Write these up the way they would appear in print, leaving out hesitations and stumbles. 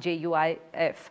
JUIF।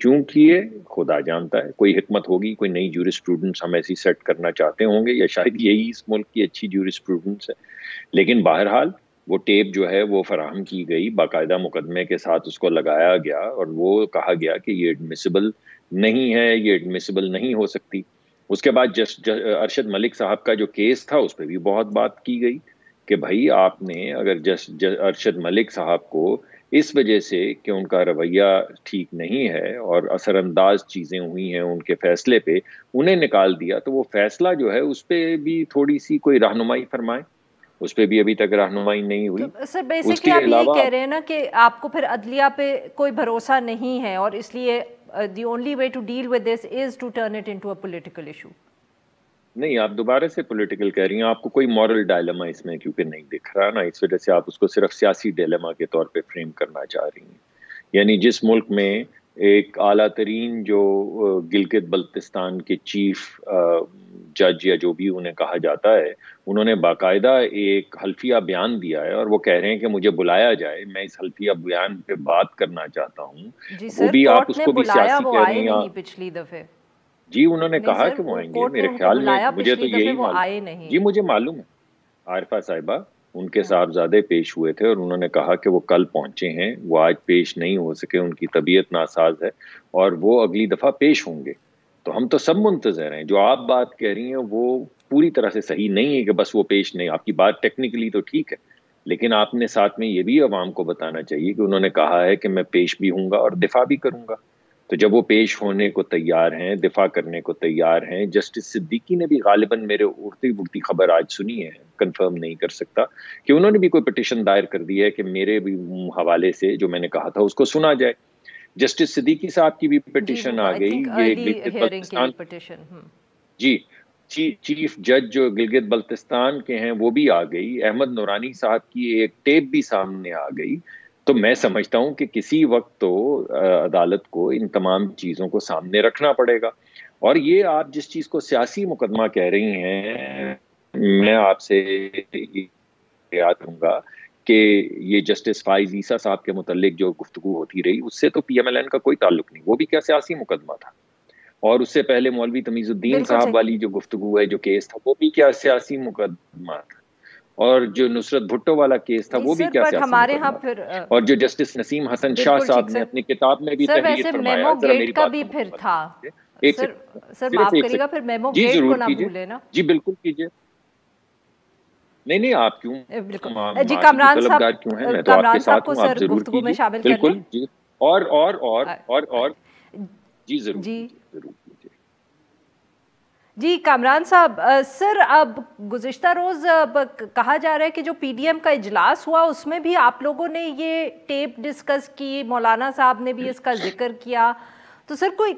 کیوں کیے خدا جانتا ہے، کوئی حکمت ہوگی، کوئی نئی جورسپروڈنس ہم ایسی سیٹ کرنا چاہتے ہوں گے، یا شاید یہی اس ملک کی اچھی جورسپروڈنس ہے. لیکن بہرحال وہ ٹیپ جو ہے وہ فراہم کی گئی، باقاعدہ مقدمے کے ساتھ اس کو لگایا گیا، اور وہ کہا گیا کہ یہ ایڈمیسیبل نہیں ہے، یہ ایڈمیسیبل نہیں ہو سکتی. اس کے بعد ارشد ملک صاحب کا جو کیس تھا اس پہ بھی بہت بات کی گئی کہ بھائی آپ نے اگر ارشد ملک صاحب کو اس وجہ سے کہ ان کا رویہ ٹھیک نہیں ہے اور اثر انداز چیزیں ہوئی ہیں ان کے فیصلے پہ، انہیں نکال دیا، تو وہ فیصلہ جو ہے اس پہ بھی تھوڑی سی کوئی رہنمائی فرمائے. اس پہ بھی ابھی تک رہنمائی نہیں ہوئی. سر اس بیسکلی کے آپ یہی علاوہ کہہ رہے ہیں نا کہ آپ کو پھر عدلیہ پہ کوئی بھروسہ نہیں ہے، اور اس لیے the only way to deal with this is to turn it into a political issue. نہیں، آپ دوبارہ سے پولیٹیکل کہہ رہی ہیں، آپ کو کوئی مورل ڈائلما اس میں کیونکہ نہیں دکھ رہا نا، اس وجہ سے آپ اس کو صرف سیاسی ڈائلما کے طور پہ فریم کرنا چاہ رہی ہیں. یعنی جس ملک میں ایک اعلیٰ ترین جو گلگت بلتستان کے چیف جج یا جو بھی انہیں کہا جاتا ہے، انہوں نے باقاعدہ ایک حلفیہ بیان دیا ہے، اور وہ کہہ رہے ہیں کہ مجھے بلایا جائے، میں اس حلفیہ بیان پہ بات کرنا چاہتا ہوں. جی وہ سر، بھی آپ کورٹ اس نے کو بھی بلایا، سیاسی وہ کہہ آئے رہی ہیں. نہیں پچھلی دفعے. جی انہوں نے نہیں کہا سر، کہ وہ آئیں گے، کورٹ نے میرے ان کو خیال میں بلایا مجھے تو پچھلی دفعے، یہی وہ معلوم. آئے نہیں. جی مجھے معلوم ہے، عارفہ صاحبہ ان کے صاحبزادے پیش ہوئے تھے اور انہوں نے کہا کہ وہ کل پہنچے ہیں، وہ آج پیش نہیں ہو سکے، ان کی طبیعت ناساز ہے اور وہ اگلی دفعہ پیش ہوں گے. تو ہم تو سب منتظر ہیں. جو آپ بات کہہ رہی ہیں وہ پوری طرح سے صحیح نہیں ہے کہ بس وہ پیش نہیں. آپ کی بات ٹیکنیکلی تو ٹھیک ہے، لیکن آپ نے ساتھ میں یہ بھی عوام کو بتانا چاہیے کہ انہوں نے کہا ہے کہ میں پیش بھی ہوں گا اور دفاع بھی کروں گا. تو جب وہ پیش ہونے کو تیار ہیں، دفاع کرنے کو تیار ہیں، جسٹس صدیقی نے بھی غالباً میرے اڑتی بڑتی خبر آج سنی ہے، کنفرم نہیں کر سکتا، کہ انہوں نے بھی کوئی پٹیشن دائر کر دی ہے کہ میرے بھی حوالے سے جو میں نے کہا تھا اس کو سنا جائے. جسٹس صدیقی صاحب کی بھی جی پٹیشن وہ آ آئی گئی. تھنک یہ ارلی گلگت ہیئرنگ کے لیے بلتستان، پٹیشن. جی چیف جج جو گلگت بلتستان کے ہیں وہ بھی آ گئی. احمد نورانی صاحب کی ایک ٹیپ بھی سامنے آ گئی. تو میں سمجھتا ہوں کہ کسی وقت تو عدالت کو ان تمام چیزوں کو سامنے رکھنا پڑے گا. اور یہ آپ جس چیز کو سیاسی مقدمہ کہہ رہی ہیں، میں آپ سے یاد کروں گا کہ یہ جسٹس فائز عیسیٰ صاحب کے متعلق جو گفتگو ہوتی رہی، اس سے تو پی ایم ایل این کا کوئی تعلق نہیں، وہ بھی کیا سیاسی مقدمہ تھا. اور اس سے پہلے مولوی تمیز الدین بالکل صاحب صحیح. والی جو گفتگو ہے، جو کیس تھا، وہ بھی کیا سیاسی مقدمہ تھا. اور جو نصرت بھٹو والا کیس تھا نہیں وہ بھی سر، کیا بٹ سیاسی ہمارے ہاں مقدمہ تھا. پھر اور جو جسٹس نسیم حسن شاہ بالکل صاحب ٹھیک نے سر. اپنی کتاب میں بھی سر تحریر ویسے فرمایا، میمو ذرا گیٹ میری کا بات بھی تو پھر مکمل تھا. ایک سر سیکنڈ، سر صرف معاف ایک کریے گا، سیکنڈ. پھر میمو جی گیٹ کو ضرور نہ کیجیے، بھولے نا. جی بالکل کیجیے. نہیں آپ کیوں بالکل. جی معافی کی کامران صاحب، طلبگار کیوں ہیں؟ میں تو آپ کے کامران صاحب ساتھ کو ہوں، آپ سر ضرور گفتگو میں کیجیے. شامل کر لیں. بالکل جی. اور جی ضرور جی کیجیے، ضرور کیجیے. جی کامران صاحب، سر اب گزشتہ روز کہا جا رہا ہے کہ جو پی ڈی ایم کا اجلاس ہوا اس میں بھی آپ لوگوں نے یہ ٹیپ ڈسکس کی، مولانا صاحب نے بھی اس کا ذکر کیا. تو سر کوئی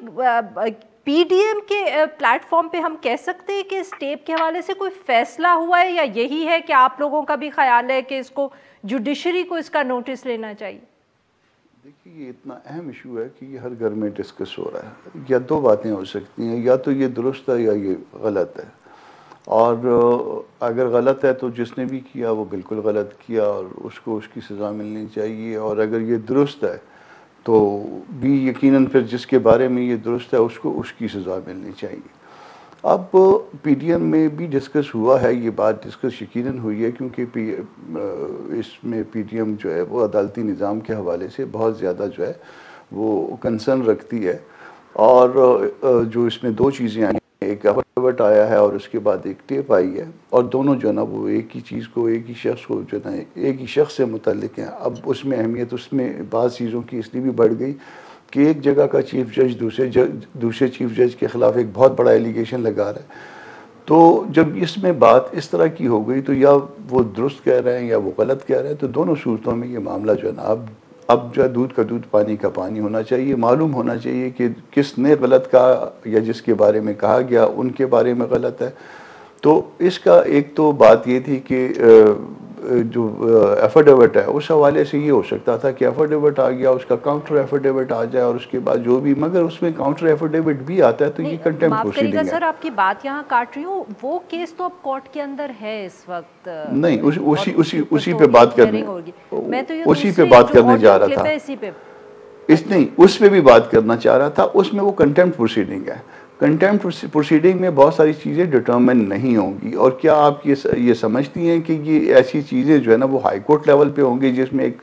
پی ڈی ایم کے پلیٹ فارم پہ ہم کہہ سکتے ہیں کہ اس ٹیپ کے حوالے سے کوئی فیصلہ ہوا ہے، یا یہی ہے کہ آپ لوگوں کا بھی خیال ہے کہ اس کو جوڈیشری کو اس کا نوٹس لینا چاہیے؟ دیکھیے یہ اتنا اہم ایشو ہے کہ یہ ہر گھر میں ڈسکس ہو رہا ہے. یا دو باتیں ہو سکتی ہیں، یا تو یہ درست ہے یا یہ غلط ہے. اور اگر غلط ہے تو جس نے بھی کیا وہ بالکل غلط کیا اور اس کو اس کی سزا ملنی چاہیے. اور اگر یہ درست ہے تو بھی یقیناً پھر جس کے بارے میں یہ درست ہے اس کو اس کی سزا ملنی چاہیے. اب پی ڈی ایم میں بھی ڈسکس ہوا ہے، یہ بات ڈسکس یقیناً ہوئی ہے، کیونکہ اس میں پی ڈی ایم جو ہے وہ عدالتی نظام کے حوالے سے بہت زیادہ جو ہے وہ کنسرن رکھتی ہے. اور جو اس میں دو چیزیں آئی ہیں، ایک ایفیڈیوٹ آیا ہے اور اس کے بعد ایک ٹیپ آئی ہے، اور دونوں جو ہے نا وہ ایک ہی چیز کو، ایک ہی شخص کو جو ہے نا ایک ہی شخص سے متعلق ہیں. اب اس میں اہمیت اس میں بعض چیزوں کی اس لیے بھی بڑھ گئی کہ ایک جگہ کا چیف جج دوسرے چیف جج کے خلاف ایک بہت بڑا ایلیگیشن لگا رہا ہے. تو جب اس میں بات اس طرح کی ہو گئی تو یا وہ درست کہہ رہے ہیں یا وہ غلط کہہ رہے ہیں. تو دونوں صورتوں میں یہ معاملہ جو ہے نا اب جو ہے دودھ کا دودھ پانی کا پانی ہونا چاہیے. معلوم ہونا چاہیے کہ کس نے غلط کہا یا جس کے بارے میں کہا گیا ان کے بارے میں غلط ہے. تو اس کا ایک تو بات یہ تھی کہ جو ایفیڈیوٹ ہے اس حوالے سے یہ ہو سکتا تھا کہ ایفیڈیوٹ آ گیا، اس کا کاؤنٹر ایفیڈیوٹ آ جائے اور اس کے بعد جو بھی، مگر اس میں کاؤنٹر ایفیڈیوٹ بھی آتا ہے تو یہ کنٹیمپٹ معاف کریے گا پروسیڈنگ ہے. سر، آپ کی بات یہاں کاٹ رہی ہوں، وہ کیس تو اب کورٹ کے اندر ہے اس وقت. نہیں اسی اسی پہ بات کرنے ہوگی. میں تو یہ اسی پہ دوسرے بات جو کرنے آڈیو جا رہا کلپ تھا. ہے اسی پہ اس پہ بھی بات کرنا چاہ رہا تھا. اس میں وہ کنٹیمپٹ پروسیڈنگ ہے. کنٹیمپٹ پروسیڈنگ میں بہت ساری چیزیں ڈٹرمن نہیں ہوں گی. اور کیا آپ یہ سمجھتی ہیں کہ یہ ایسی چیزیں جو ہے نا وہ ہائی کورٹ لیول پہ ہوں گی جس میں ایک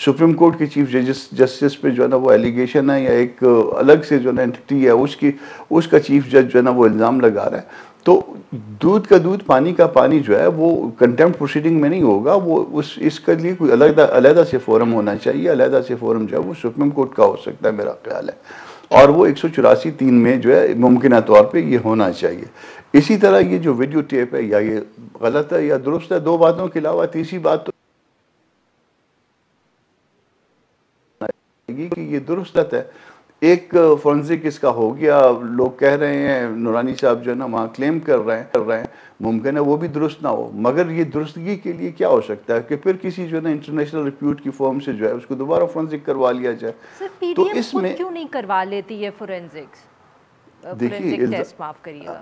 سپریم کورٹ کے چیف جسٹس پہ جو ہے نا وہ ایلیگیشن ہے یا ایک الگ سے جو ہے نا انٹیٹی ہے اس کا چیف جج جو ہے نا وہ الزام لگا رہا ہے؟ تو دودھ کا دودھ پانی کا پانی جو ہے وہ کنٹیمپٹ پروسیڈنگ میں نہیں ہوگا. وہ اس کے لیے کوئی علیحدہ سے فورم ہونا چاہیے. علیحدہ سے فورم جو ہے وہ سپریم کورٹ کا ہو سکتا ہے میرا خیال ہے. اور وہ 184(3) میں جو ہے ممکنہ طور پہ یہ ہونا چاہیے. اسی طرح یہ جو ویڈیو ٹیپ ہے یا یہ غلط ہے یا درست ہے. دو باتوں کے علاوہ تیسری بات تو کہ یہ درست ہے. ایک فورنزک اس کا ہو گیا. لوگ کہہ رہے ہیں نورانی صاحب جو ہے نا وہاں کلیم کر رہے ہیں ممکن ہے وہ بھی درست نہ ہو. مگر یہ درستگی کے لیے کیا ہو سکتا ہے کہ پھر کسی جو ہے نا انٹرنیشنل ریپیوٹ کی فرم سے جو ہے اس کو دوبارہ فورنزک کروا لیا جائے. تو اس میں کیوں نہیں کروا لیتی یہ فورنزکس؟ دیکھیے ٹیسٹ معاف کریے گا.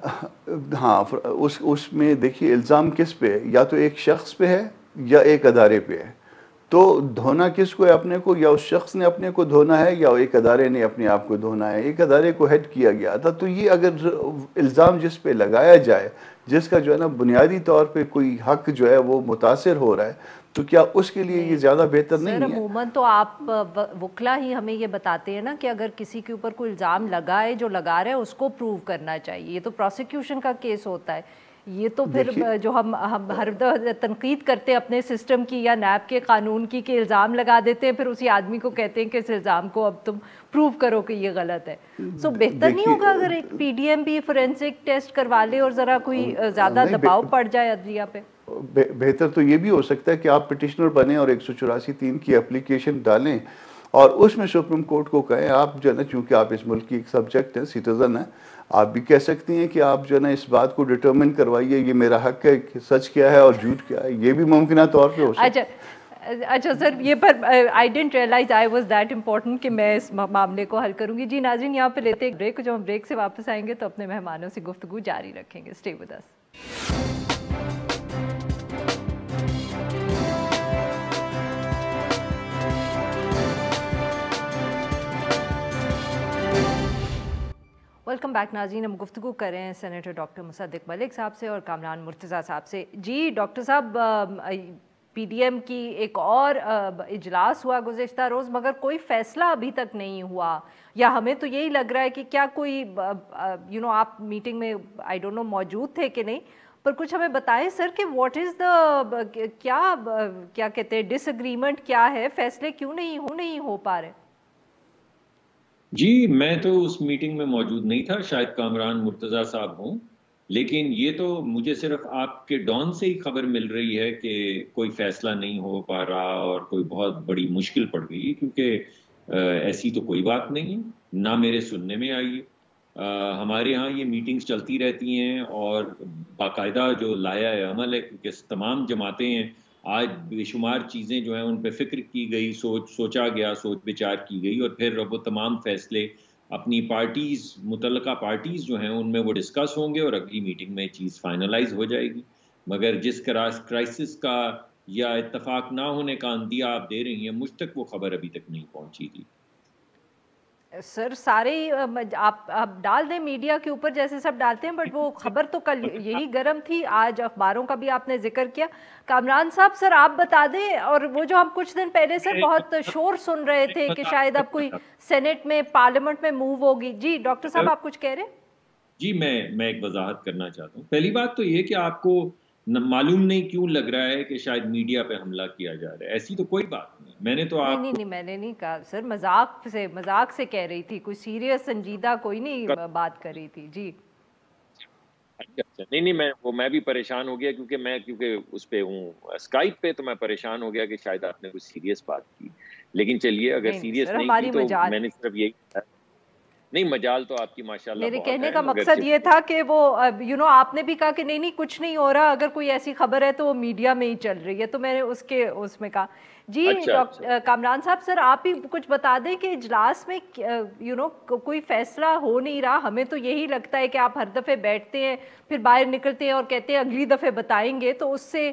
ہاں اس میں دیکھیے الزام کس پہ ہے؟ یا تو ایک شخص پہ ہے یا ایک ادارے پہ ہے. تو دھونا کس کو ہے اپنے کو؟ یا اس شخص نے اپنے کو دھونا ہے یا ایک ادارے نے اپنے آپ کو دھونا ہے. ایک ادارے کو ہیڈ کیا گیا تھا. تو یہ اگر الزام جس پہ لگایا جائے جس کا جو ہے نا بنیادی طور پہ کوئی حق جو ہے وہ متاثر ہو رہا ہے تو کیا اس کے لیے یہ زیادہ بہتر نہیں ہے؟ سر عموماً تو آپ وکلا ہی ہمیں یہ بتاتے ہیں نا کہ اگر کسی کے اوپر کوئی الزام لگائے جو لگا رہا ہے اس کو پروو کرنا چاہیے. یہ تو پروسیکیوشن کا کیس ہوتا ہے. یہ تو پھر جو ہم ہر تنقید کرتے ہیں اپنے سسٹم کی یا نیب کے قانون کی کہ الزام لگا دیتے ہیں پھر اسی آدمی کو کہتے ہیں کہ اس الزام کو اب تم پروو کرو کہ یہ غلط ہے. سو بہتر نہیں ہوگا اگر ایک پی ڈی ایم بھی فورینسک ٹیسٹ کروا لے اور ذرا کوئی زیادہ دباؤ پڑ جائے عدلیہ پہ؟ بہتر تو یہ بھی ہو سکتا ہے کہ آپ پٹیشنر بنیں اور 184(3) کی اپلیکیشن ڈالیں اور اس میں سپریم کورٹ کو کہیں آپ جو ہے نا چونکہ آپ اس ملک کی ایک سبجیکٹ ہیں سٹیزن ہیں آپ بھی کہہ سکتی ہیں کہ آپ جو ہے نا اس بات کو ڈٹرمن کروائیے یہ میرا حق ہے کہ سچ کیا ہے اور جھوٹ کیا ہے. یہ بھی ممکنہ طور پہ ہو سکتا ہے. اچھا سر یہ پر I didn't realize I was that important کہ میں اس معاملے کو حل کروں گی. جی ناظرین یہاں پہ لیتے ایک بریک. جو ہم بریک سے واپس آئیں گے تو اپنے مہمانوں سے گفتگو جاری رکھیں گے. Stay with us. Welcome back ناظرین. ہم گفتگو کر رہے ہیں سینیٹر ڈاکٹر مصدق ملک صاحب سے اور کامران مرتضیٰ صاحب سے. جی ڈاکٹر صاحب پی ڈی ایم کی ایک اور اجلاس ہوا گزشتہ روز مگر کوئی فیصلہ ابھی تک نہیں ہوا یا ہمیں تو یہی لگ رہا ہے کہ کیا کوئی آپ میٹنگ میں آئی ڈونٹ نو موجود تھے کہ نہیں پر کچھ ہمیں بتائیں سر کہ واٹ از دا کیا کہتے ہیں ڈس اگریمنٹ کیا ہے؟ فیصلے کیوں نہیں ہو پا رہے؟ جی میں تو اس میٹنگ میں موجود نہیں تھا. شاید کامران مرتضیٰ صاحب ہوں. لیکن یہ تو مجھے صرف آپ کے ڈان سے ہی خبر مل رہی ہے کہ کوئی فیصلہ نہیں ہو پا رہا اور کوئی بہت بڑی مشکل پڑ گئی کیونکہ ایسی تو کوئی بات نہیں نہ میرے سننے میں آئی. ہمارے ہاں یہ میٹنگز چلتی رہتی ہیں اور باقاعدہ جو لایا عمل ہے کیونکہ تمام جماعتیں ہیں آج بے شمار چیزیں جو ہیں ان پہ فکر کی گئی سوچا گیا سوچ بچار کی گئی اور پھر وہ تمام فیصلے اپنی پارٹیز متعلقہ پارٹیز جو ہیں ان میں وہ ڈسکس ہوں گے اور اگلی میٹنگ میں چیز فائنلائز ہو جائے گی. مگر جس کرائسس کا یا اتفاق نہ ہونے کا اندیہ آپ دے رہی ہیں مجھ تک وہ خبر ابھی تک نہیں پہنچی تھی. سر سارے آپ ڈال دیں میڈیا کے اوپر جیسے سب ڈالتے ہیں بٹ وہ خبر تو کل یہی گرم تھی. آج اخباروں کا بھی آپ نے ذکر کیا. کامران صاحب سر آپ بتا دیں اور وہ جو ہم کچھ دن پہلے سر بہت شور سن رہے تھے کہ شاید اب کوئی سینٹ میں پارلیمنٹ میں موو ہوگی. جی ڈاکٹر صاحب آپ کچھ کہہ رہے ہیں؟ جی میں ایک وضاحت کرنا چاہتا ہوں. پہلی بات تو یہ کہ آپ کو معلوم نہیں کیوں لگ رہا ہے کہ شاید میڈیا پہ حملہ کیا جا رہا ہے. ایسی تو کوئی بات نہیں. میں نے تو آپ نہیں میں نے نہیں کہا سر مذاق سے کہہ رہی تھی. کوئی سیریس سنجیدہ کوئی نہیں بات کر رہی تھی. جی نہیں میں بھی پریشان ہو گیا کیونکہ اس پہ ہوں اسکائپ پہ تو میں پریشان ہو گیا کہ شاید آپ نے کوئی سیریس بات کی. لیکن چلیے اگر سیریس نہیں کی تو میں نے صرف یہی نہیں مجال تو آپ کی ماشاءاللہ میرے کہنے کا مقصد یہ تھا کہ وہ آپ نے بھی کہا کہ نہیں کچھ نہیں ہو رہا اگر کوئی ایسی خبر ہے تو وہ میڈیا میں ہی چل رہی ہے تو میں نے اس میں کہا. جی کامران صاحب سر آپ ہی کچھ بتا دیں کہ اجلاس میں کوئی فیصلہ ہو نہیں رہا. ہمیں تو یہی لگتا ہے کہ آپ ہر دفعہ بیٹھتے ہیں پھر باہر نکلتے ہیں اور کہتے ہیں اگلی دفعہ بتائیں گے تو اس سے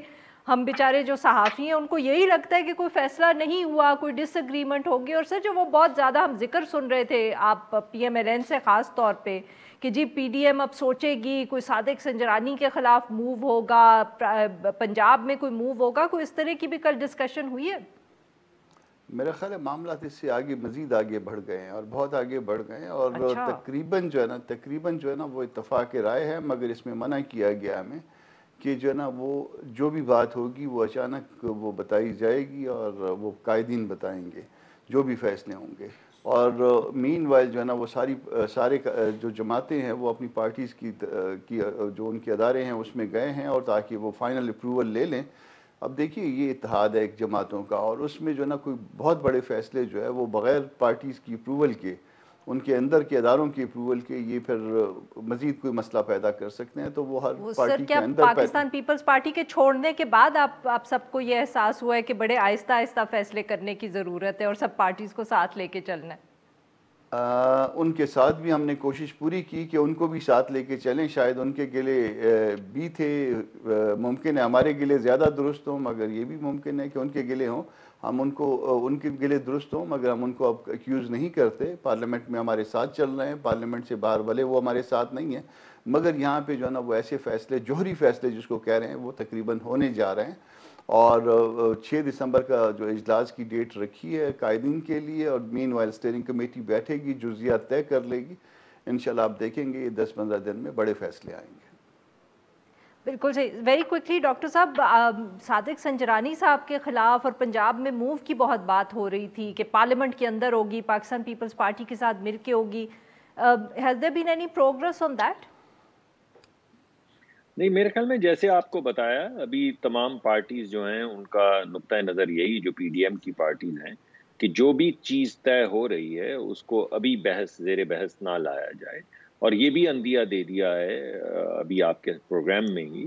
ہم بیچارے جو صحافی ہیں ان کو یہی لگتا ہے کہ کوئی فیصلہ نہیں ہوا, کوئی ڈس ایگریمنٹ ہوگی. اور سر جو وہ بہت زیادہ ہم ذکر سن رہے تھے آپ پی ایم ایل این سے خاص طور پہ کہ جی پی ڈی ایم اب سوچے گی, کوئی صادق سنجرانی کے خلاف موو ہوگا, پنجاب میں کوئی موو ہوگا, کوئی اس طرح کی بھی کل ڈسکشن ہوئی ہے؟ میرا خیال ہے معاملات اس سے آگے مزید آگے بڑھ گئے ہیں اور بہت آگے بڑھ گئے ہیں, اور تقریباً جو ہے نا وہ اتفاق رائے ہے, مگر اس میں منع کیا گیا ہمیں کہ جو ہے نا وہ جو بھی بات ہوگی وہ اچانک وہ بتائی جائے گی اور وہ قائدین بتائیں گے جو بھی فیصلے ہوں گے. اور مین وائل جو ہے نا وہ سارے جو جماعتیں ہیں وہ اپنی پارٹیز کی جو ان کے ادارے ہیں اس میں گئے ہیں, اور تاکہ وہ فائنل اپروول لے لیں. اب دیکھیے یہ اتحاد ہے ایک جماعتوں کا, اور اس میں جو ہے نا کوئی بہت بڑے فیصلے جو ہے وہ بغیر پارٹیز کی اپروول کے, ان کے اندر کے اداروں کی اپروول کے, یہ پھر مزید کوئی مسئلہ پیدا کر سکتے ہیں. تو وہ ہر پارٹی کے اندر پاکستان پیپلز پارٹی کے چھوڑنے کے بعد آپ سب کو یہ احساس ہوا ہے کہ بڑے آہستہ آہستہ فیصلے کرنے کی ضرورت ہے اور سب پارٹیز کو ساتھ لے کے چلنا ہے؟ ان کے ساتھ بھی ہم نے کوشش پوری کی کہ ان کو بھی ساتھ لے کے چلیں. شاید ان کے گلے بھی تھے, ممکن ہے ہمارے گلے زیادہ درست ہوں, مگر یہ بھی ممکن ہے کہ ان کے گلے ہوں. ہم ان کے گلے درست ہوں, مگر ہم ان کو اب ایکیوز نہیں کرتے. پارلیمنٹ میں ہمارے ساتھ چل رہے ہیں, پارلیمنٹ سے باہر بھلے وہ ہمارے ساتھ نہیں ہیں, مگر یہاں پہ جو ہے نا وہ ایسے فیصلے, جوہری فیصلے جس کو کہہ رہے ہیں, وہ تقریباً ہونے جا رہے ہیں. اور 6 دسمبر کا جو اجلاس کی ڈیٹ رکھی ہے قائدین کے لیے, اور مین وائل اسٹیئرنگ کمیٹی بیٹھے گی, جزیات طے کر لے گی. انشاءاللہ آپ دیکھیں گے 10-15 دن میں بڑے فیصلے آئیں گے. بالکل صحیح. ویری کوئکلی ڈاکٹر صاحب, صادق سنجرانی صاحب کے خلاف اور پنجاب میں موو کی بہت بات ہو رہی تھی کہ پارلیمنٹ کے اندر ہوگی, پاکستان پیپلز پارٹی کے ساتھ مل کے ہوگی. Has there been any progress on that? نہیں, میرے خیال میں جیسے آپ کو بتایا ابھی تمام پارٹیز جو ہیں ان کا نقطہ نظر یہی, جو پی ڈی ایم کی پارٹیز ہیں, کہ جو بھی چیز طے ہو رہی ہے اس کو ابھی زیر بحث نہ لایا جائے. اور یہ بھی اندیہ دے دیا ہے ابھی آپ کے پروگرام میں ہی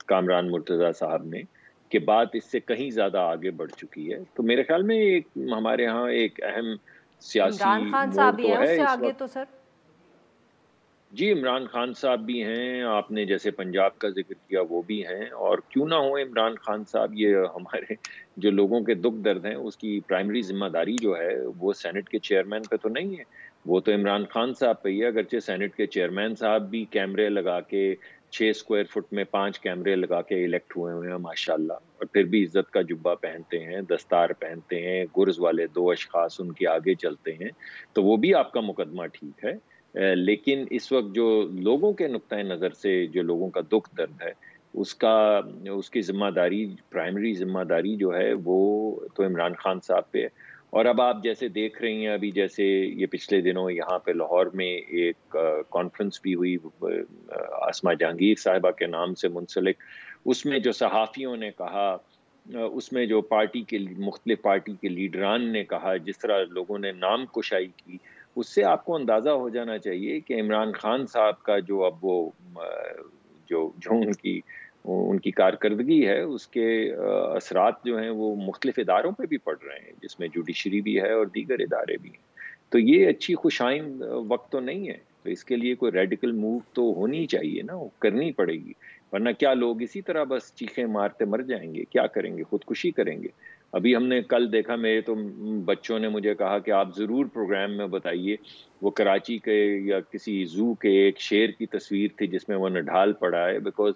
کامران مرتضیٰ صاحب نے کہ بات اس سے کہیں زیادہ آگے بڑھ چکی ہے. تو میرے خیال میں ہمارے ہاں ایک اہم سیاسی عمران خان موڑ صاحب بھی تو ہیں اس ہے سے اس آگے وقت. تو سر جی, عمران خان صاحب بھی ہیں, آپ نے جیسے پنجاب کا ذکر کیا وہ بھی ہیں, اور کیوں نہ ہو عمران خان صاحب, یہ ہمارے جو لوگوں کے دکھ درد ہیں اس کی پرائمری ذمہ داری جو ہے وہ سینٹ کے چیئرمین پہ تو نہیں ہے, وہ تو عمران خان صاحب پہ ہی ہے. اگرچہ سینٹ کے چیئرمین صاحب بھی کیمرے لگا کے 6 اسکوائر فٹ میں 5 کیمرے لگا کے الیکٹ ہوئے ہیں ماشاءاللہ, اور پھر بھی عزت کا جبہ پہنتے ہیں, دستار پہنتے ہیں, گرز والے 2 اشخاص ان کے آگے چلتے ہیں, تو وہ بھی آپ کا مقدمہ ٹھیک ہے. لیکن اس وقت جو لوگوں کے نقطہ نظر سے جو لوگوں کا دکھ درد ہے اس کی ذمہ داری, پرائمری ذمہ داری جو ہے وہ تو عمران خان صاحب پہ ہے. اور اب آپ جیسے دیکھ رہی ہیں, ابھی جیسے یہ پچھلے دنوں یہاں پہ لاہور میں ایک کانفرنس بھی ہوئی آسما جہانگیر صاحبہ کے نام سے منسلک, اس میں جو صحافیوں نے کہا, اس میں جو مختلف پارٹی کے لیڈران نے کہا, جس طرح لوگوں نے نام کشائی کی, اس سے آپ کو اندازہ ہو جانا چاہیے کہ عمران خان صاحب کا جو اب وہ جو ان کی کارکردگی ہے اس کے اثرات جو ہیں وہ مختلف اداروں پہ بھی پڑ رہے ہیں, جس میں جوڈیشری بھی ہے اور دیگر ادارے بھی ہیں. تو یہ اچھی خوشائند وقت تو نہیں ہے, تو اس کے لیے کوئی ریڈیکل موو تو ہونی چاہیے نا, وہ کرنی پڑے گی, ورنہ کیا لوگ اسی طرح بس چیخیں مارتے مر جائیں گے؟ کیا کریں گے؟ خودکشی کریں گے. ابھی ہم نے کل دیکھا, میرے تو بچوں نے مجھے کہا کہ آپ ضرور پروگرام میں بتائیے, وہ کراچی کے یا کسی زو کے ایک شیر کی تصویر تھی جس میں وہ نڈھال پڑا ہے, بیکاز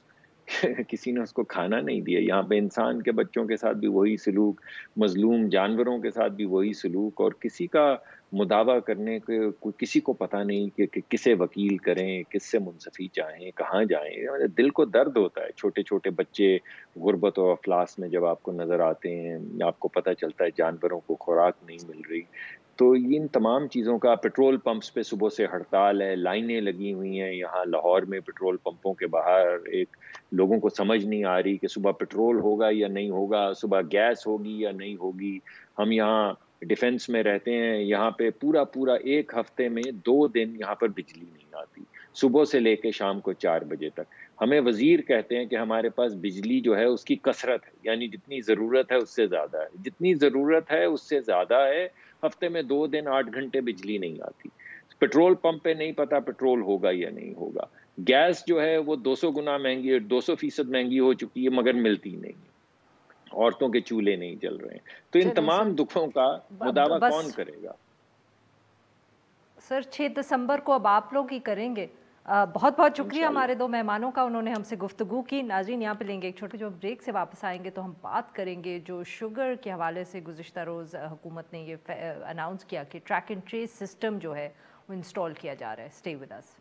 کسی نے اس کو کھانا نہیں دیا. یہاں پہ انسان کے بچوں کے ساتھ بھی وہی سلوک, مظلوم جانوروں کے ساتھ بھی وہی سلوک, اور کسی کا مداوع کرنے کے کسی کو پتہ نہیں کہ کسے وکیل کریں, کس سے منصفی چاہیں, کہاں جائیں. دل کو درد ہوتا ہے. چھوٹے چھوٹے بچے غربت و افلاس میں جب آپ کو نظر آتے ہیں, آپ کو پتہ چلتا ہے جانوروں کو خوراک نہیں مل رہی. تو ان تمام چیزوں کا, پیٹرول پمپس پہ صبح سے ہڑتال ہے, لائنیں لگی ہوئی ہیں یہاں لاہور میں پیٹرول پمپوں کے باہر. ایک لوگوں کو سمجھ نہیں آ رہی کہ صبح پیٹرول ہوگا یا نہیں ہوگا, صبح گیس ہوگی یا نہیں ہوگی. ہم یہاں ڈیفنس میں رہتے ہیں, یہاں پہ پورا ایک ہفتے میں 2 دن یہاں پر بجلی نہیں آتی, صبح سے لے کے شام کو 4 بجے تک. ہمیں وزیر کہتے ہیں کہ ہمارے پاس بجلی جو ہے اس کی کثرت ہے, یعنی جتنی ضرورت ہے اس سے زیادہ ہے, جتنی ضرورت ہے اس سے زیادہ ہے. ہفتے میں 2 دن 8 گھنٹے بجلی نہیں آتی. پیٹرول پمپ پہ نہیں پتا پیٹرول ہوگا یا نہیں ہوگا. گیس جو ہے وہ 200 گنا مہنگی ہے، 200% مہنگی ہو چکی ہے، مگر ملتی نہیں ہے، عورتوں کے چولہے نہیں جل رہے ہیں. تو ان تمام دکھوں کا مداوع کون کرے گا؟ سر 6 دسمبر کو اب آپ لوگ ہی کریں گے. بہت بہت شکریہ ہمارے دو مہمانوں کا، انہوں نے ہم سے گفتگو کی. ناظرین یہاں پہ لیں گے ایک چھوٹے جو بریک، سے واپس آئیں گے تو ہم بات کریں گے جو شوگر کے حوالے سے گزشتہ روز حکومت نے یہ اناؤنس کیا کہ ٹریک اینڈ ٹریس سسٹم جو ہے وہ انسٹال کیا جا رہا ہے. Stay with us.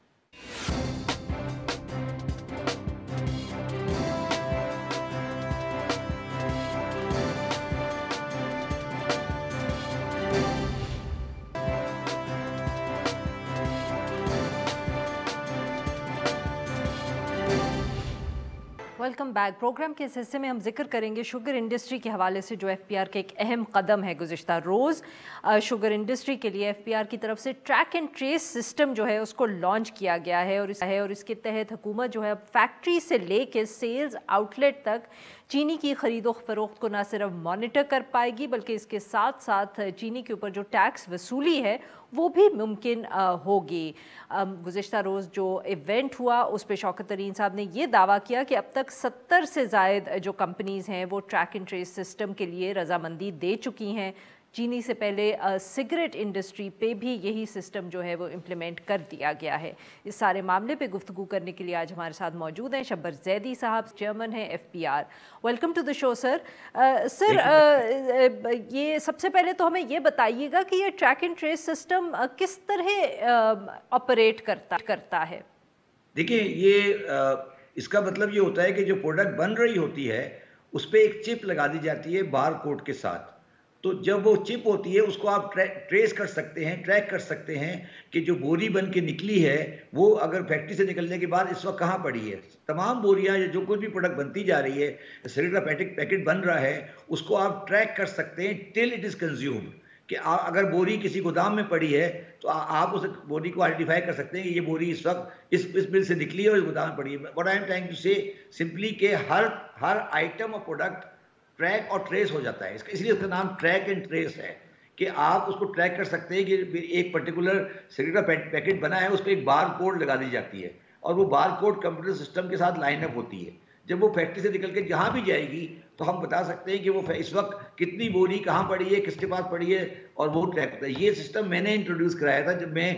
Welcome back. Programme کے اس حصے میں ہم ذکر کریں گے شوگر انڈسٹری کے حوالے سے جو ایف پی آر کا ایک اہم قدم ہے گزشتہ روز. شوگر انڈسٹری کے لیے ایف پی آر کی طرف سے ٹریک اینڈ ٹریس سسٹم جو ہے اس کو لانچ کیا گیا ہے اور اس کے تحت حکومت جو ہے اب فیکٹری سے لے کے سیلز آؤٹ لیٹ تک چینی کی خرید و فروخت کو نہ صرف مانیٹر کر پائے گی بلکہ اس کے ساتھ ساتھ چینی کے اوپر جو ٹیکس وصولی ہے وہ بھی ممکن ہوگی. گزشتہ روز جو ایونٹ ہوا اس پہ شوکت ترین صاحب نے یہ دعویٰ کیا کہ اب تک 70 سے زائد جو کمپنیز ہیں وہ ٹریک اینڈ ٹریس سسٹم کے لیے رضامندی دے چکی ہیں. چینی سے پہلے سگریٹ انڈسٹری پہ بھی یہی سسٹم جو ہے وہ امپلیمنٹ کر دیا گیا ہے. اس سارے معاملے پہ گفتگو کرنے کے لیے آج ہمارے ساتھ موجود ہیں شبر زیدی صاحب، چیئرمین ہیں F P R. Welcome to the show sir. Sir یہ سب سے پہلے تو ہمیں یہ بتائیے گا کہ یہ ٹریک اینڈ ٹریس سسٹم کس طرح آپریٹ کرتا ہے؟ دیکھیں، یہ اس کا مطلب یہ ہوتا ہے کہ جو پروڈکٹ بن رہی ہوتی ہے اس پہ ایک چپ لگا دی جاتی ہے بار کوڈ کے ساتھ. تو جب وہ چپ ہوتی ہے اس کو آپ ٹریس کر سکتے ہیں، ٹریک کر سکتے ہیں کہ جو بوری بن کے نکلی ہے وہ اگر فیکٹری سے نکلنے کے بعد اس وقت کہاں پڑی ہے. تمام بوریاں جو کوئی بھی پروڈکٹ بنتی جا رہی ہے، سگریٹ کا پیکٹ بن رہا ہے، اس کو آپ ٹریک کر سکتے ہیں ٹل اٹ از کنزیومڈ. کہ اگر بوری کسی گودام میں پڑی ہے تو آپ اس بوری کو آئیڈینٹیفائی کر سکتے ہیں کہ یہ بوری اس وقت اس مل سے نکلی ہے اور اس گودام میں پڑی ہے. What I am trying to say simply کہ ہر آئٹم اور پروڈکٹ ٹریک اور ٹریس ہو جاتا ہے. اس لیے اس کا نام ٹریک اینڈ ٹریس ہے کہ آپ اس کو ٹریک کر سکتے ہیں کہ ایک پرٹیکولر سگریٹ کا پیکٹ بنا ہے، اس پہ ایک بار کوڈ لگا دی جاتی ہے اور وہ بار کوڈ کمپیوٹر سسٹم کے ساتھ لائن اپ ہوتی ہے. جب وہ فیکٹری سے نکل کے جہاں بھی جائے گی تو ہم بتا سکتے ہیں کہ وہ اس وقت کتنی بوری کہاں پڑی ہے، کس کے پاس پڑی ہے، اور وہ ٹریک ہوتا ہے. یہ سسٹم میں نے انٹروڈیوس کرایا تھا جب میں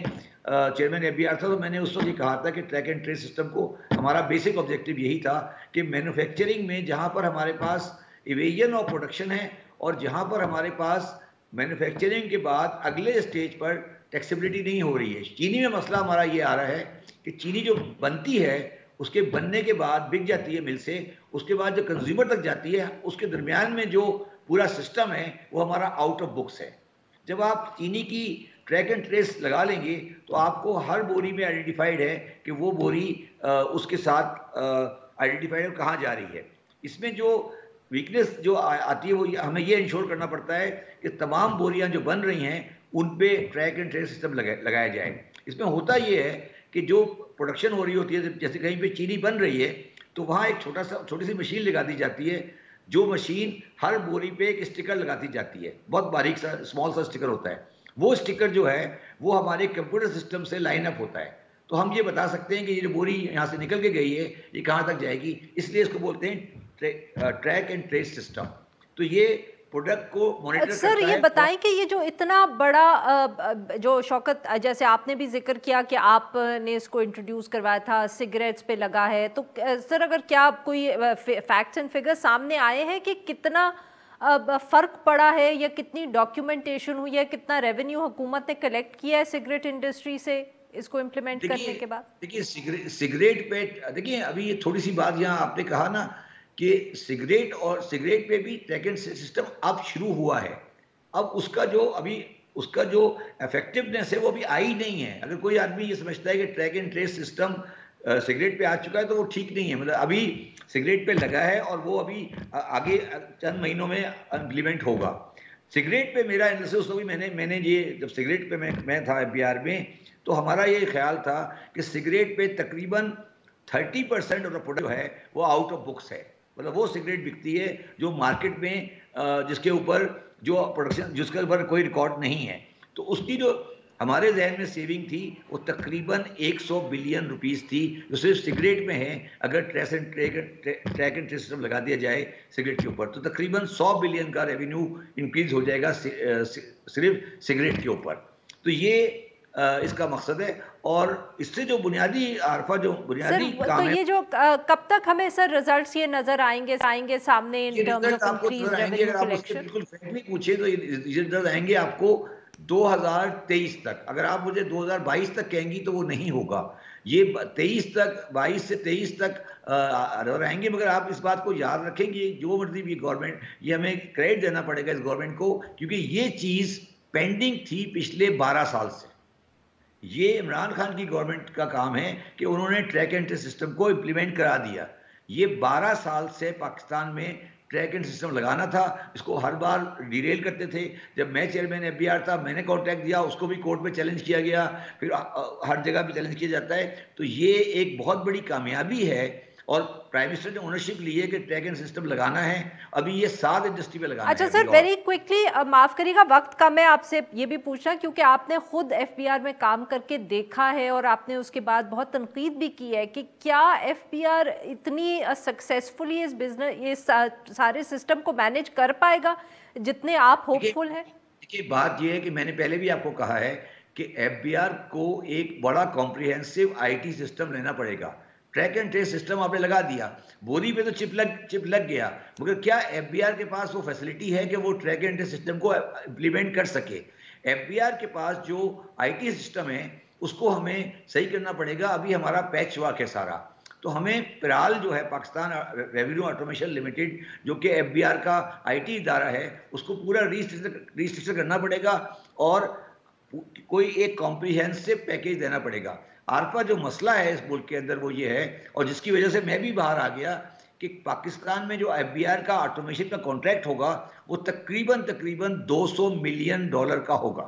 چیئرمین ایف پی آر تھا. تو میں نے اس وقت یہ کہا تھا کہ ٹریک اینڈ ٹریس سسٹم کو ہمارا بیسک آبجیکٹو یہی تھا کہ مینوفیکچرنگ میں جہاں پر ہمارے پاس ایویژن اور پروڈکشن ہے اور جہاں پر ہمارے پاس مینوفیکچرنگ کے بعد اگلے اسٹیج پر ٹیکسیبلٹی نہیں ہو رہی ہے. چینی میں مسئلہ ہمارا یہ آ رہا ہے کہ چینی جو بنتی ہے اس کے بننے کے بعد بک جاتی ہے مل سے، اس کے بعد جو کنزیومر تک جاتی ہے اس کے درمیان میں جو پورا سسٹم ہے وہ ہمارا آؤٹ آف بکس ہے. جب آپ چینی کی ٹریک اینڈ ٹریس لگا لیں گے تو آپ کو ہر بوری میں آئیڈینٹیفائڈ ہے کہ وہ بوری اس کے ساتھ آئیڈینٹیفائڈ ہے کہاں جا رہی ہے. اس میں جو ویکنیس جو آتی ہے وہ ہمیں یہ انشور کرنا پڑتا ہے کہ تمام بوریاں جو بن رہی ہیں ان پہ ٹریک اینڈ ٹریس سسٹم لگایا جائے. اس میں ہوتا یہ ہے کہ جو پروڈکشن ہو رہی ہوتی ہے، جیسے کہیں پہ چینی بن رہی ہے تو وہاں ایک چھوٹی سی مشین لگا دی جاتی ہے، جو مشین ہر بوری پہ ایک اسٹیکر لگاتی جاتی ہے. بہت باریک سا اسمال سا اسٹیکر ہوتا ہے. وہ اسٹیکر جو ہے وہ ہمارے کمپیوٹر سسٹم سے لائن اپ ہوتا ہے. تو ہم یہ بتا سکتے ہیں کہ یہ جو بوری یہاں سے نکل کے گئی ہے یہ کہاں تک جائے گی. اس لیے اس کو بولتے ہیں ٹریک اینڈ ٹریس سسٹم. تو یہ پروڈکٹ کو مانیٹر کرتا ہے. سر یہ بتائیں کہ یہ جو اتنا بڑا جو شوکت جیسے آپ نے بھی ذکر کیا کہ آپ نے اس کو انٹروڈیوس کروایا تھا سگریٹس پہ لگا ہے، تو سر اگر کیا کوئی فیکٹس اینڈ فگر سامنے آئے ہیں کہ کتنا فرق پڑا ہے یا کتنی ڈاکیومنٹیشن ہوئی ہے، کتنا ریونیو حکومت نے کلیکٹ کیا ہے سگریٹ انڈسٹری سے اس کو امپلیمنٹ کرنے کے بعد؟ دیکھیے سگریٹ پہ دیکھیے ابھی یہ تھوڑی سی بات یہاں آپ نے کہا نا کہ سگریٹ پہ بھی ٹریک اینڈ سسٹم اب شروع ہوا ہے. اب اس کا جو افیکٹونیس ہے وہ ابھی آئی نہیں ہے. اگر کوئی آدمی یہ سمجھتا ہے کہ track and trace system cigarette پہ آ چکا ہے تو وہ ٹھیک نہیں ہے. مطلب ابھی سگریٹ پہ لگا ہے اور وہ ابھی آگے چند مہینوں میں امپلیمنٹ ہوگا. سگریٹ پہ میرا انالیسس ہوئی، میں نے یہ جب سگریٹ پہ میں تھا ایف بی آر میں تو ہمارا یہ خیال تھا کہ سگریٹ پہ تقریباً 30% آف دا پروڈکٹ جو ہے وہ آؤٹ آف بکس ہے. مطلب وہ سگریٹ بکتی ہے جو مارکیٹ میں جس کے اوپر جو پروڈکشن جس کے اوپر کوئی ریکارڈ نہیں ہے. تو اس کی جو ہمارے ذہن میں سیونگ تھی وہ تقریباً 100 بلین روپیز تھی جو صرف سگریٹ میں ہے. اگر ٹریک اینڈ ٹریس سسٹم لگا دیا جائے سگریٹ کے اوپر تو تقریباً 100 بلین کا ریونیو انکریز ہو جائے گا صرف سگریٹ کے اوپر. تو یہ اس کا مقصد ہے. اور اس سے جو بنیادی عارفہ جو بنیادی کام ہے یہ جو کب تک ہمیں سر ریزلٹس یہ نظر آئیں گے سامنے in terms of increase revenue collection? بالکل فرینکلی پوچھے تو یہ نظر آئیں گے آپ کو 2023 تک. اگر آپ مجھے 2022 تک کہیں گی تو وہ نہیں ہوگا. یہ 23 تک 22 سے 23 تک آئیں گے. مگر آپ اس بات کو یاد رکھیں گے جو مرضی بھی گورنمنٹ, یہ ہمیں کریڈٹ دینا پڑے گا اس گورنمنٹ کو, کیونکہ یہ چیز پینڈنگ تھی پچھلے 12 سال سے. یہ عمران خان کی گورنمنٹ کا کام ہے کہ انہوں نے ٹریک اینڈ ٹریس سسٹم کو امپلیمنٹ کرا دیا. یہ 12 سال سے پاکستان میں ٹریک اینڈ سسٹم لگانا تھا. اس کو ہر بار ڈیریل کرتے تھے. جب میں چیئرمین FBR تھا میں نے کانٹیکٹ دیا, اس کو بھی کورٹ میں چیلنج کیا گیا, پھر ہر جگہ بھی چیلنج کیا جاتا ہے. تو یہ ایک بہت بڑی کامیابی ہے اور پرائم منسٹر نے اونرشپ لی ہے کہ ٹریک اینڈ سسٹم لگانا ہے. ابھی یہ 7 انڈسٹری پہ لگانا ہے. اچھا سر, ویری کوئکلی, معاف کریے گا وقت کم ہے, آپ سے یہ بھی پوچھنا کیونکہ آپ نے خود FBR میں کام کر کے دیکھا ہے اور آپ نے اس کے بعد بہت تنقید بھی کی ہے کہ کیا FBR اتنی سکسیسفلی اس بزنس یہ سارے سسٹم کو مینیج کر پائے گا جتنے آپ ہوپ فل ہیں؟ دیکھیے بات یہ ہے کہ میں نے پہلے بھی آپ کو کہا ہے کہ FBR کو ایک بڑا کمپریہنسو IT سسٹم لینا پڑے گا. ٹریک اینڈ ٹریس سسٹم آپ نے لگا دیا, بوری پہ تو چپ لگ گیا, مگر کیا FBR کے پاس وہ فیسلٹی ہے کہ وہ ٹریک اینڈ ٹریس سسٹم کو امپلیمنٹ کر سکے؟ FBR کے پاس جو IT سسٹم ہے اس کو ہمیں صحیح کرنا پڑے گا. ابھی ہمارا پیچ ورک ہے سارا. تو ہمیں پرال جو ہے پاکستان ریونیو آٹومیشن لمیٹڈ جو کہ FBR کا IT ادارہ ہے اس کو پورا ریسٹرکچر کرنا پڑے گا اور کوئی ایک کمپریہنسو پیکیج دینا پڑے گا. عارفہ جو مسئلہ ہے اس ملک کے اندر وہ یہ ہے, اور جس کی وجہ سے میں بھی باہر آ گیا, کہ پاکستان میں جو FBR کا آٹومیشن کا کانٹریکٹ ہوگا وہ تقریباً $200 ملین کا ہوگا.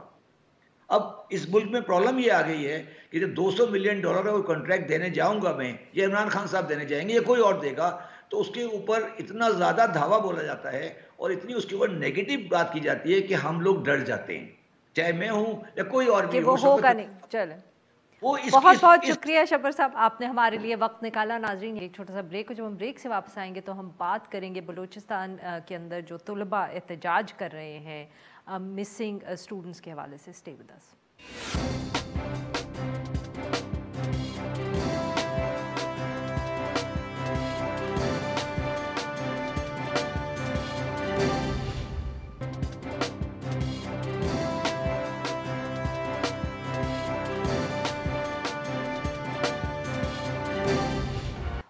اب اس ملک میں پرابلم یہ آ گئی ہے کہ جب $200 ملین کا کوئی کانٹریکٹ دینے جاؤں گا میں, یا عمران خان صاحب دینے جائیں گے یا کوئی اور دے گا, تو اس کے اوپر اتنا زیادہ دھاوا بولا جاتا ہے اور اتنی اس کے اوپر نیگیٹو بات کی جاتی ہے کہ ہم لوگ ڈر جاتے ہیں, چاہے میں ہوں یا کوئی اور بھی. وہ ہوگا نہیں. چلیں, بہت بہت شکریہ شبر صاحب, آپ نے ہمارے لیے وقت نکالا. ناظرین ایک چھوٹا سا بریک ہو, جب ہم بریک سے واپس آئیں گے تو ہم بات کریں گے بلوچستان کے اندر جو طلباء احتجاج کر رہے ہیں مسنگ اسٹوڈنٹس کے حوالے سے. Stay with us.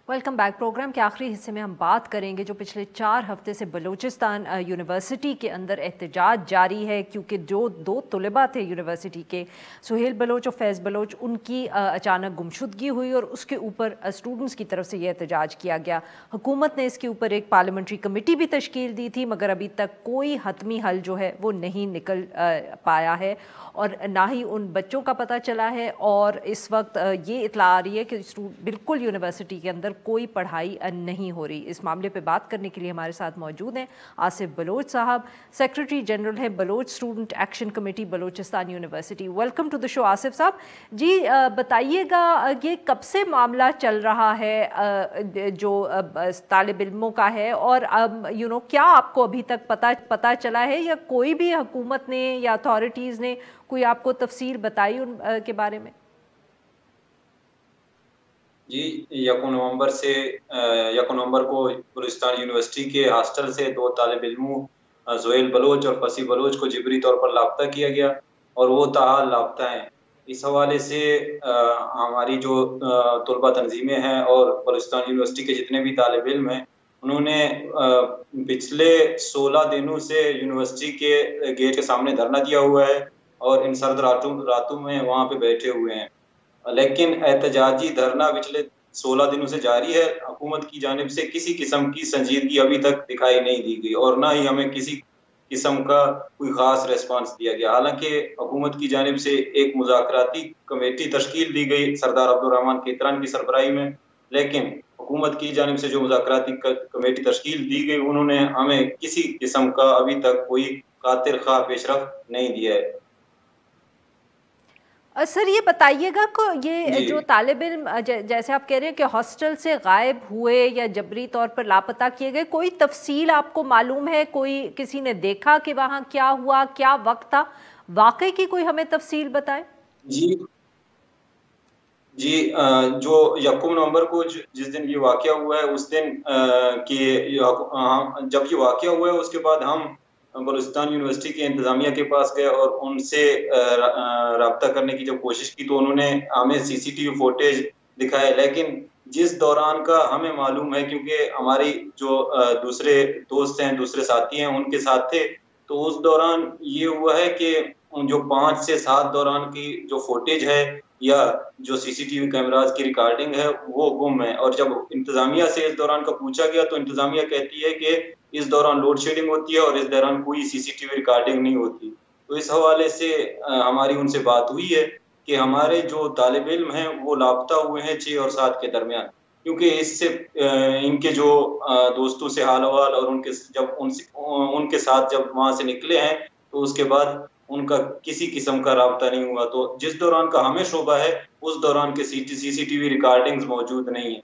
Welcome back. Programme کے آخری حصے میں ہم بات کریں گے جو پچھلے 4 ہفتے سے بلوچستان یونیورسٹی کے اندر احتجاج جاری ہے, کیونکہ جو 2 طلباء تھے یونیورسٹی کے, سہیل بلوچ اور فیض بلوچ, ان کی اچانک گمشدگی ہوئی اور اس کے اوپر اسٹوڈنٹس کی طرف سے یہ احتجاج کیا گیا. حکومت نے اس کے اوپر ایک پارلیمنٹری کمیٹی بھی تشکیل دی تھی, مگر ابھی تک کوئی حتمی حل جو ہے وہ نہیں نکل پایا ہے اور نہ ہی ان بچوں کا پتہ چلا ہے. اور اس وقت یہ اطلاع آ رہی ہے کہ بالکل یونیورسٹی کے اندر کوئی پڑھائی نہیں ہو رہی. اس معاملے پہ بات کرنے کے لیے ہمارے ساتھ موجود ہیں آصف بلوچ صاحب, سیکریٹری جنرل ہے Baloch student action committee Balochistan university. Welcome to the show Asif صاحب. جی بتائیے گا یہ کب سے معاملہ چل رہا ہے جو طالب علموں کا ہے, اور کیا آپ کو ابھی تک پتہ چلا ہے یا کوئی بھی حکومت نے یا اتھارٹیز نے کوئی آپ کو تفصیل بتائی ان کے بارے میں؟ جی 1 نومبر کو بلوچستان یونیورسٹی کے ہاسٹل سے 2 طالب علموں زہیل بلوچ اور فصیح بلوچ کو جبری طور پر لاپتہ کیا گیا اور وہ تاحال لاپتہ ہیں. اس حوالے سے ہماری جو طلبہ تنظیمیں ہیں اور بلوچستان یونیورسٹی کے جتنے بھی طالب علم ہیں, انہوں نے پچھلے 16 دنوں سے یونیورسٹی کے گیٹ کے سامنے دھرنا دیا ہوا ہے اور ان سرد راتوں میں وہاں پہ بیٹھے ہوئے ہیں. لیکن احتجاجی دھرنا پچھلے 16 دنوں سے جاری ہے. حکومت کی جانب سے کسی قسم کی سنجیدگی ابھی تک دکھائی نہیں دی گئی اور نہ ہی ہمیں کسی قسم کا کوئی خاص ریسپانس دیا گیا. حالانکہ حکومت کی جانب سے ایک مذاکراتی کمیٹی تشکیل دی گئی سردار عبدالرحمان کیتران کی سربراہی میں, لیکن حکومت کی جانب سے جو مذاکراتی کمیٹی تشکیل دی گئی انہوں نے ہمیں کسی قسم کا ابھی تک کوئی خاطر خواہ پیش رفت نہیں دیا ہے. سر یہ بتائیے گا کہ یہ جو طالب علم جیسے آپ کہہ رہے ہیں کہ ہاسٹل سے غائب ہوئے یا جبری طور پر لاپتہ کیے گئے، کوئی تفصیل آپ کو معلوم ہے؟ کوئی کسی نے دیکھا کہ وہاں کیا ہوا، کیا وقت تھا؟ واقعے کی کوئی ہمیں تفصیل بتائیں۔ جی جو 1 نومبر کو جس دن یہ واقعہ ہوا ہے اس دن جب یہ واقعہ ہوا ہے اس کے بعد ہم بلوچستان یونیورسٹی کے انتظامیہ کے پاس گئے اور ان سے رابطہ کرنے کی جب کوشش کی تو انہوں نے ہمیں CCTV فوٹیج دکھائے، لیکن جس دوران کا ہمیں معلوم ہے کیونکہ ہماری جو دوسرے دوست ہیں، دوسرے ساتھی ہیں، ان کے ساتھ تھے، تو اس دوران یہ ہوا ہے کہ جو 5 سے 7 دوران کی جو فوٹیج ہے یا جو CCTV کیمراز کی ریکارڈنگ ہے وہ گم ہے، اور جب انتظامیہ سے اس دوران کا پوچھا گیا تو انتظامیہ کہتی ہے کہ اس دوران لوڈ شیڈنگ ہوتی ہے اور اس دوران کوئی CCTV ریکارڈنگ نہیں ہوتی۔ تو اس حوالے سے ہماری ان سے بات ہوئی ہے کہ ہمارے جو طالب علم ہیں وہ لاپتہ ہوئے ہیں 6 اور 7 کے درمیان، کیونکہ اس سے ان کے جو دوستوں سے حال حوال اور ان کے ساتھ جب وہاں سے نکلے ہیں تو اس کے بعد ان کا کسی قسم کا رابطہ نہیں ہوا، تو جس دوران کا ہمیں شبہ ہے اس دوران کے CCTV ریکارڈنگز موجود نہیں ہیں۔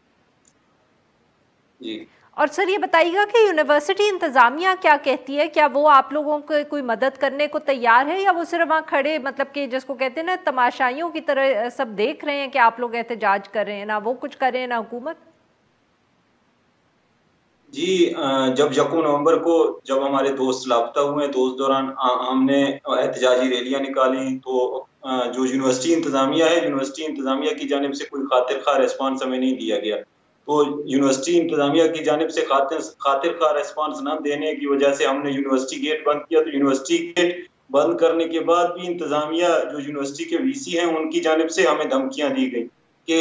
جی اور سر یہ بتائیے گا کہ یونیورسٹی انتظامیہ کیا کہتی ہے؟ کیا وہ آپ لوگوں کو کوئی مدد کرنے کو تیار ہے، یا وہ صرف وہاں کھڑے مطلب کہ جس کو کہتے ہیں نا تماشائیوں کی طرح سب دیکھ رہے ہیں کہ آپ لوگ احتجاج کر رہے ہیں، نہ وہ کچھ کر رہے ہیں نہ حکومت؟ جی جب 1 نومبر کو جب ہمارے دوست لاپتہ ہوئے تو اس دوران ہم نے احتجاجی ریلیاں نکالی، تو جو یونیورسٹی انتظامیہ ہے، یونیورسٹی انتظامیہ کی جانب سے کوئی خاطر خواہ ریسپانس ہمیں نہیں دیا گیا، تو یونیورسٹی انتظامیہ کی جانب سے خاطر خواہ ریسپانس نہ دینے کی وجہ سے ہم نے یونیورسٹی گیٹ بند کیا۔ تو یونیورسٹی گیٹ بند کرنے کے بعد بھی انتظامیہ جو یونیورسٹی کے VC ہیں ان کی جانب سے ہمیں دھمکیاں دی گئی کہ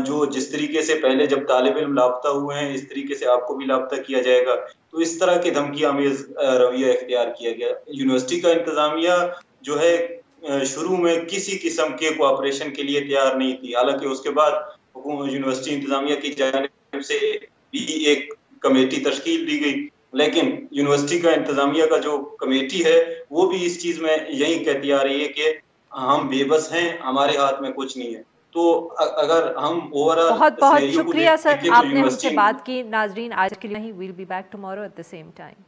جو جس طریقے سے پہلے جب طالب علم لاپتہ ہوئے ہیں اس طریقے سے آپ کو بھی لاپتہ کیا جائے گا، تو اس طرح کی دھمکیاں امیز رویہ اختیار کیا گیا۔ یونیورسٹی کا انتظامیہ جو ہے شروع میں کسی قسم کے کوآپریشن کے لیے تیار نہیں تھی، حالانکہ اس کے بعد یونیورسٹی انتظامیہ کی جانب سے بھی ایک کمیٹی تشکیل دی گئی، لیکن یونیورسٹی کا انتظامیہ کا جو کمیٹی ہے وہ بھی اس چیز میں یہی کہتی آ رہی ہے کہ ہم بے بس ہیں، ہمارے ہاتھ میں کچھ نہیں ہے۔ تو اگر ہم بہت بہت شکریہ سر، آپ نے ہم سے بات کی۔ ناظرین آج کے لیے we'll be back tomorrow at the same time.